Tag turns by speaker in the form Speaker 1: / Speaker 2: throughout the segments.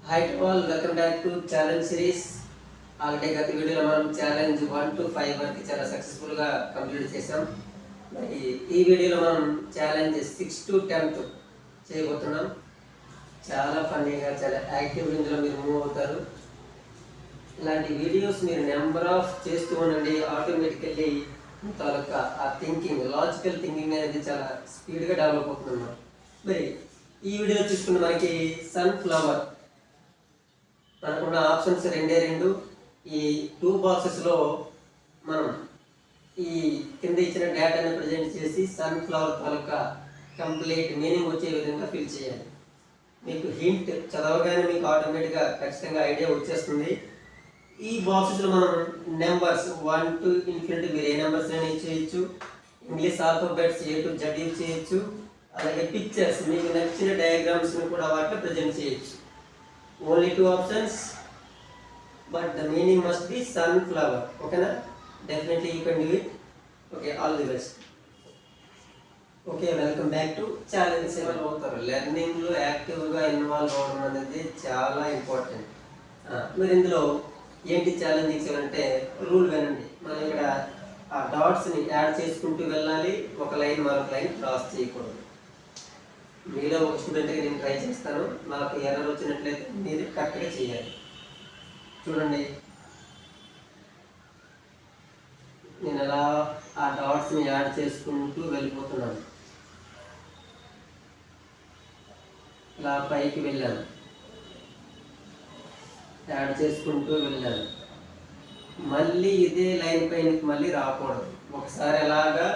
Speaker 1: Hi to all, welcome back to challenge series. Already గత వీడియోలో మనం ఛాలెంజ్ 1 to 5 వరకు చాలా సక్సెస్ఫుల్గా కంప్లీట్ చేసాం. మరి ఈ వీడియోలో మనం ఛాలెంజ్ 6 to 10 చేయబోతున్నాం. చాలా ఫన్నీగా, చాలా యాక్టివ్గా ఇందులో మీరు మూవ్ అవుతారు. ఇలాంటి వీడియోస్ మీరు నెంబర్ ఆఫ్ చేస్తూ ఉండండి. ఆటోమేటికల్లీ తాలూకా ఆ థింకింగ్, లాజికల్ థింకింగ్ అనేది చాలా స్పీడ్గా డెవలప్ అవుతుంది అన్నమాట. మరి ఈ వీడియోలో చూసుకుంటే మనకి సన్ఫ్లవర్ మనకున్న ఆప్షన్స్ రెండు. ఈ 2 బాక్సెస్లో మనం ఈ కింద ఇచ్చిన డేటాని ప్రజెంట్ చేసి సన్ఫ్లవర్ తాలూకా కంప్లీట్ మీనింగ్ వచ్చే విధంగా ఫిల్ చేయాలి. మీకు హింట్ చదవగానే మీకు ఆటోమేటిక్గా ఖచ్చితంగా ఐడియా వచ్చేస్తుంది. ఈ బాక్సెస్లో మనం నెంబర్స్ 1 to infinity మీరు ఏ నెంబర్స్ అయినా యూజ్ చేయొచ్చు. English alphabets A to Z use చేయొచ్చు. అలాగే పిక్చర్స్ మీకు నచ్చిన డయాగ్రామ్స్ని కూడా వాటిలో ప్రజెంట్ చేయొచ్చు. Only 2 options, but the meaning must be sunflower. Okay na? Definitely you can do it. Okay, all the best. Okay, welcome back to challenge 7. అవుతారు learning లో active గా ఇన్వాల్వ్ అవడం అనేది చాలా ఇంపార్టెంట్. మరి ఇందులో ఏంటి ఛాలెంజింగ్ 7 అంటే రూల్ వినండి. మనం ఇక్కడ ఆ డాట్స్ ని యాడ్ చేసుకుంటూ వెళ్ళాలి. ఒక లైన్ మరొక లైన్ క్రాస్ చేయకూడదు. మీలో ఒక స్టూడెంట్గా నేను ట్రై చేస్తాను. నాకు ఎర్రర్ వచ్చినట్లయితే మీరు కరెక్ట్గా చేయాలి. చూడండి, నేను అలా ఆ డాట్స్ని యాడ్ చేసుకుంటూ వెళ్ళిపోతున్నాను. ఇలా పైకి వెళ్ళాను, యాడ్ చేసుకుంటూ వెళ్ళాను. మళ్ళీ ఇదే లైన్ పైనకి మళ్ళీ రాకూడదు. ఒకసారి అలాగా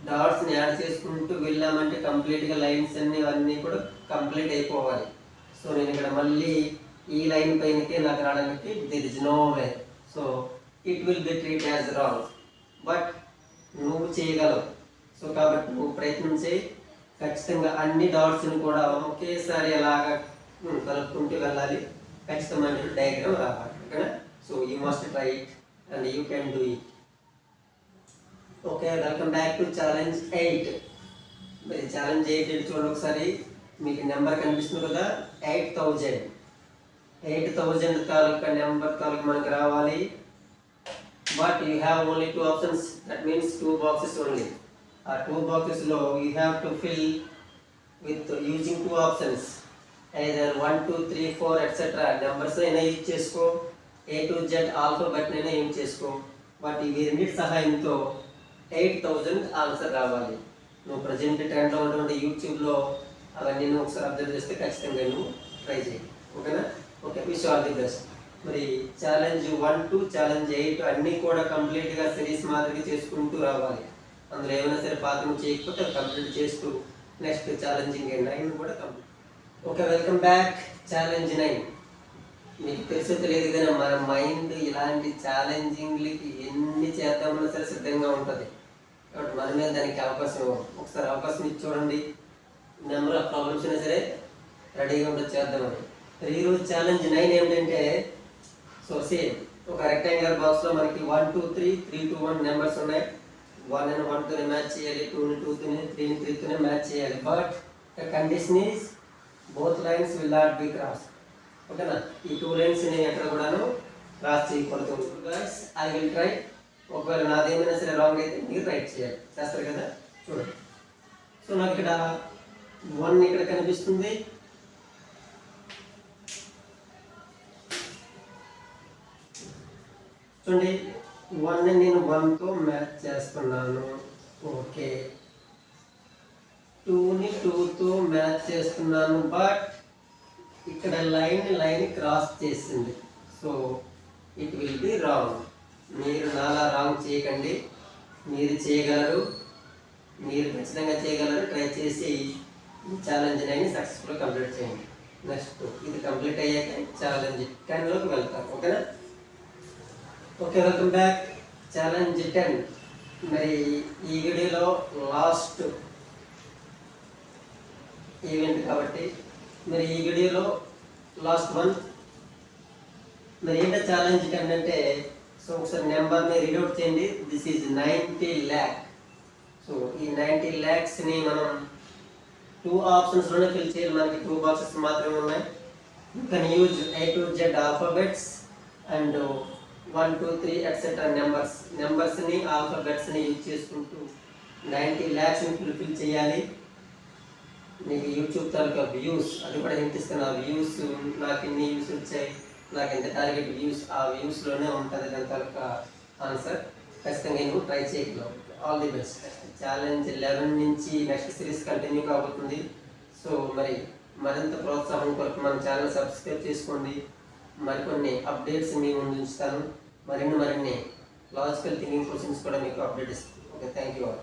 Speaker 1: డాట్స్ని యాడ్ చేసుకుంటూ వెళ్ళామంటే కంప్లీట్గా లైన్స్ అన్నీ కూడా కంప్లీట్ అయిపోవాలి. సో నేను ఇక్కడ మళ్ళీ ఈ లైన్ పైనకే నాకు రావడానికి there is no way. So it will be treat as wrong. But నువ్వు చేయగలవు. సో కాబట్టి నువ్వు ప్రయత్నం చేయి. ఖచ్చితంగా అన్ని డాట్స్ని కూడా ఒకేసారి అలాగా కలుపుకుంటూ వెళ్ళాలి. ఖచ్చితమైన డయాగ్రామ్ రావాలి. ఓకేనా? So you must try it and you can do it. Okay, welcome back to challenge 8. మరి ఛాలెంజ్ 8 చూడండి ఒకసారి. మీకు నెంబర్ కనిపిస్తుంది కదా, 8000 తాలూకా నెంబర్ తాలూకా మనకు రావాలి. But you have only 2 options. That means 2 boxes only. ఆ 2 బాక్సెస్లో you have to fill with using 2 options. Either 1 2 3 4 etcetera numbers అయినా యూజ్ చేసుకో, A to Z ఆల్ఫాబెట్ అయినా యూజ్ చేసుకో. బట్ ఇవి రెండింటి సహాయంతో 8000 ఆన్సర్ రావాలి. నువ్వు ప్రజెంట్ ట్రెండ్లో ఉన్నటువంటి యూట్యూబ్లో అవన్నీ నువ్వు ఒకసారి అబ్జర్వ్ చేస్తే ఖచ్చితంగా నువ్వు ట్రై చేయి. ఓకేనా? Okay, wish all the best. మరి ఛాలెంజ్ 1 to ఛాలెంజ్ 8 అన్నీ కూడా కంప్లీట్గా సిరీస్ మాదిరిగా చేసుకుంటూ రావాలి. అందులో ఏమైనా సరే పాత నువ్వు చేయకపోతే కంప్లీట్ చేస్తూ నెక్స్ట్ ఛాలెంజింగ్ 9 కూడా complete. Okay, welcome back. Challenge 9 మీకు తెలిసే తెలియదు కానీ మన మైండ్ ఇలాంటి ఛాలెంజింగ్లకి ఎన్ని చేద్దామన్నా సరే సిద్ధంగా ఉంటుంది. కాబట్టి మన మీద దానికి అవకాశం ఇవ్వం. ఒకసారి అవకాశం ఇచ్చి చూడండి. నెంబర్ ఆఫ్ ప్రాబ్లమ్స్ అయినా సరే రెడీగా ఉండొచ్చు చేద్దామని. ఈరోజు ఛాలెంజ్ 9 ఏమిటంటే, సో సేమ్ ఒక రెక్టాంగులర్ బాక్స్లో మనకి 1 2 3 3 2 1 నెంబర్స్ ఉన్నాయి. 1 and 1 తోనే మ్యాచ్ చేయాలి, 2 and 2 తోనే, 3 and 3 తోనే మ్యాచ్ చేయాలి. But the condition is both lines will not be cross. ఓకేనా? ఈ 2 లైన్స్ని ఎక్కడ కూడాను క్రాస్ చేయకూడదు. Guys, I will try. ఒకవేళ నాదేమైనా సరే రాంగ్ అయితే మీరు రైట్ చేయాలి. చేస్తారు కదా? చూడండి. సో నాకు ఇక్కడ 1 ఇక్కడ కనిపిస్తుంది. చూడండి, 1ని నేను 1తో మ్యాచ్ చేస్తున్నాను. ఓకే, 2ని 2తో మ్యాచ్ చేస్తున్నాను. బట్ ఇక్కడ లైన్ క్రాస్ చేసింది. So it will be wrong. మీరు నాలా రాంగ్ చేయకండి. మీరు చేయగలరు, మీరు ఖచ్చితంగా చేయగలరు. ట్రై చేసి ఛాలెంజ్ 9 సక్సెస్ఫుల్గా కంప్లీట్ చేయండి. నెక్స్ట్ ఇది కంప్లీట్ అయ్యాక ఛాలెంజ్ 10లోకి వెళ్తారు. ఓకేనా? Okay, welcome back. ఛాలెంజ్ 10. మరి ఈ వీడియోలో లాస్ట్ ఈవెంట్ కాబట్టి మరి ఈ వీడియోలో లాస్ట్ 1 మరి ఏంటో ఛాలెంజ్ 10 అంటే, సో ఒకసారి నెంబర్ని రీడౌట్ చేయండి. This is 90 lakh. సో ఈ 90 lakhsని మనం 2 ఆప్షన్స్లోనే ఫిల్ చేయాలి. మనకి 2 బాక్సెస్ మాత్రమే ఉన్నాయి. You can use A to Z alphabets and 1, 2, 3 etc. నెంబర్స్ని ఆల్ఫాబెట్స్ని use చేసుకుంటూ 90 lakhs ఫుల్ఫిల్ చేయాలి. నీకు యూట్యూబ్ తాలూకా వ్యూస్ అది కూడా హింటిస్తాను. ఆ వ్యూస్ నాకు ఎన్ని వ్యూస్ వచ్చాయి, నాకు ఎంత టార్గెట్ వ్యూస్, ఆ వ్యూస్లోనే ఉంటుంది దాని తాలూకా ఆన్సర్. ఖచ్చితంగా నువ్వు ట్రై చేయగలవు. All the best. ఛాలెంజ్ 11 నుంచి నెక్స్ట్ సిరీస్ కంటిన్యూ కాబోతుంది. సో మరింత ప్రోత్సాహం కొరకు మన ఛానల్ సబ్స్క్రైబ్ చేసుకోండి. మరికొన్ని అప్డేట్స్ మీ ముందు ఉంచుతాను. మరిన్ని లాజికల్ థింకింగ్ క్వశ్చన్స్ కూడా మీకు అప్డేట్ ఇస్తాను. Okay, thank you all.